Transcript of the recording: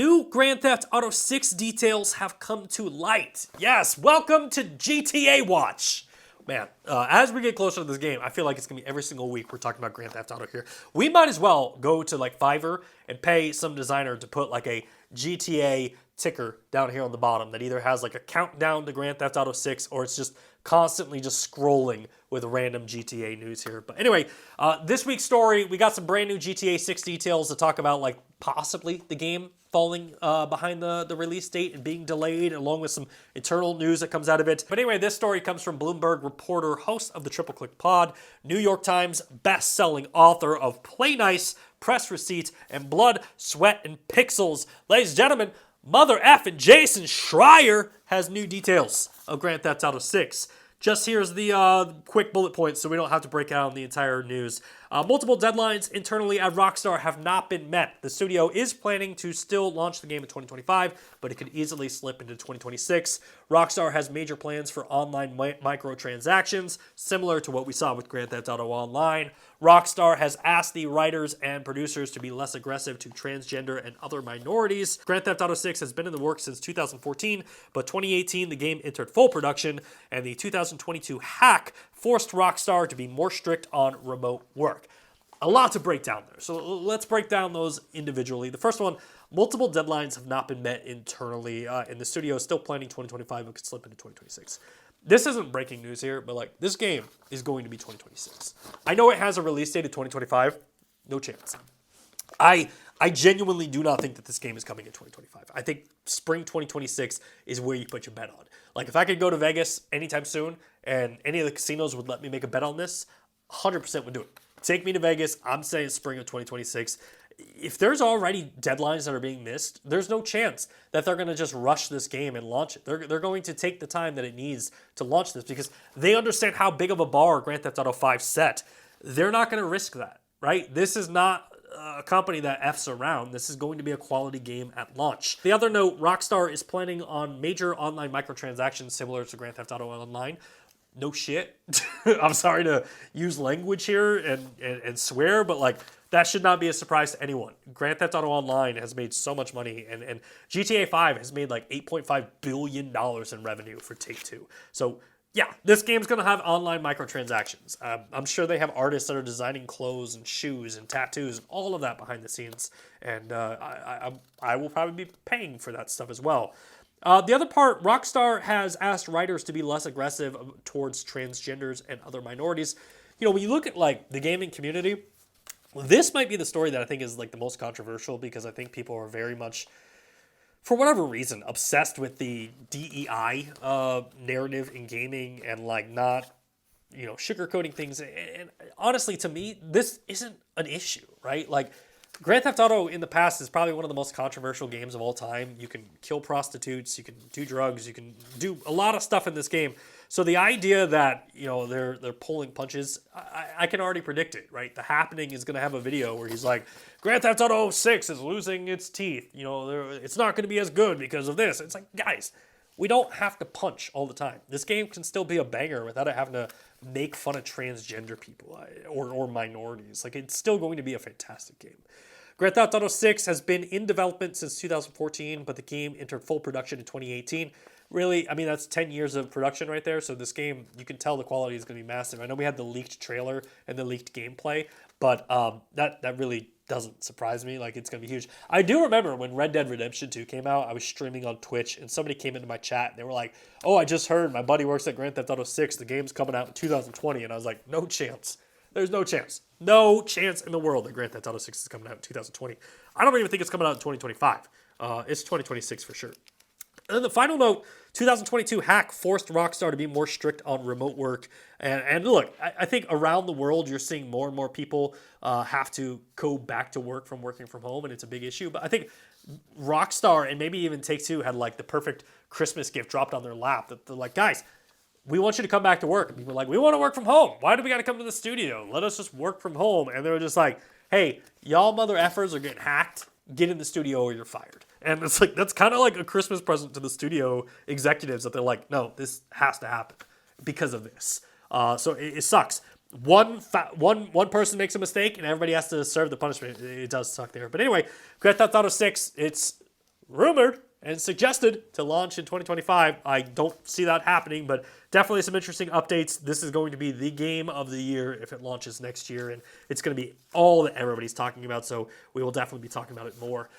New Grand Theft Auto 6 details have come to light. Yes, welcome to GTA Watch. Man, as we get closer to this game, I feel like it's going to be every single week we're talking about Grand Theft Auto here. We might as well go to like Fiverr and pay some designer to put like a GTA ticker down here on the bottom that either has like a countdown to Grand Theft Auto 6 or it's just constantly just scrolling with random GTA news here. But anyway, this week's story, we got some brand new GTA 6 details to talk about, like possibly the game falling behind the release date and being delayed, along with some internal news that comes out of it. But anyway, this story comes from Bloomberg reporter, host of the Triple Click Pod, New York Times best-selling author of Play Nice, Press Receipts, and Blood, Sweat, and Pixels. Ladies and gentlemen, Mother F and Jason Schreier has new details of Grand Theft Auto 6. Just here's the quick bullet points so we don't have to break out the entire news. Multiple deadlines internally at Rockstar have not been met. The studio is planning to still launch the game in 2025, but it could easily slip into 2026. Rockstar has major plans for online microtransactions, similar to what we saw with Grand Theft Auto Online. Rockstar has asked the writers and producers to be less aggressive to transgender and other minorities. Grand Theft Auto 6 has been in the works since 2014, but 2018 the game entered full production, and the 2022 hack forced Rockstar to be more strict on remote work. A lot to break down there, so let's break down those individually. The first one, multiple deadlines have not been met internally, and the studio is still planning 2025 but could slip into 2026. This isn't breaking news here, but like this game is going to be 2026. I know it has a release date of 2025. No chance. I genuinely do not think that this game is coming in 2025. I think spring 2026 is where you put your bet on. Like if I could go to Vegas anytime soon and any of the casinos would let me make a bet on this, 100% would do it. Take me to Vegas. I'm saying spring of 2026. If there's already deadlines that are being missed, there's no chance that they're going to just rush this game and launch it. They're going to take the time that it needs to launch this because they understand how big of a bar Grand Theft Auto 5 set. They're not going to risk that, right? This is not a company that F's around. This is going to be a quality game at launch. The other note, Rockstar is planning on major online microtransactions similar to Grand Theft Auto Online. No shit. I'm sorry to use language here and swear, but like that should not be a surprise to anyone. Grand Theft Auto Online has made so much money, and GTA 5 has made like $8.5 billion in revenue for Take-Two. So yeah, this game's going to have online microtransactions. I'm sure they have artists that are designing clothes and shoes and tattoos and all of that behind the scenes, and I will probably be paying for that stuff as well. The other part, Rockstar has asked writers to be less aggressive towards transgenders and other minorities. You know, when you look at like the gaming community, this might be the story that I think is like the most controversial because I think people are very much, for whatever reason, obsessed with the DEI narrative in gaming and like not, you know, sugarcoating things. And honestly, to me, this isn't an issue, right? Like Grand Theft Auto in the past is probably one of the most controversial games of all time. You can kill prostitutes, you can do drugs, you can do a lot of stuff in this game. So the idea that, you know, they're pulling punches, I can already predict it, right? The Happening is going to have a video where he's like, Grand Theft Auto 6 is losing its teeth. You know, it's not going to be as good because of this. It's like, guys, we don't have to punch all the time. This game can still be a banger without it having to make fun of transgender people or minorities. Like, it's still going to be a fantastic game. Grand Theft Auto 6 has been in development since 2014, but the game entered full production in 2018. Really, I mean, that's 10 years of production right there, so this game, you can tell the quality is going to be massive. I know we had the leaked trailer and the leaked gameplay, but that really doesn't surprise me. Like, it's going to be huge. I do remember when Red Dead Redemption 2 came out, I was streaming on Twitch, and somebody came into my chat, and they were like, oh, I just heard my buddy works at Grand Theft Auto 6. The game's coming out in 2020, and I was like, no chance. There's no chance. No chance in the world that Grand Theft Auto 6 is coming out in 2020. I don't even think it's coming out in 2025. It's 2026 for sure. And then the final note, 2022 hack forced Rockstar to be more strict on remote work. And look, I think around the world you're seeing more and more people have to go back to work from working from home, and it's a big issue. But I think Rockstar and maybe even Take-Two had like the perfect Christmas gift dropped on their lap. That they're like, guys, we want you to come back to work. And people are like, we want to work from home. Why do we got to come to the studio? Let us just work from home. And they were just like, hey, y'all mother effers are getting hacked. Get in the studio or you're fired. And it's like, that's kind of like a Christmas present to the studio executives that they're like, no, this has to happen because of this. So it sucks. One person makes a mistake and everybody has to serve the punishment. It does suck there. But anyway, Grand Theft Auto 6, it's rumored and suggested to launch in 2025. I don't see that happening, but definitely some interesting updates. This is going to be the game of the year if it launches next year, and it's going to be all that everybody's talking about, so we will definitely be talking about it more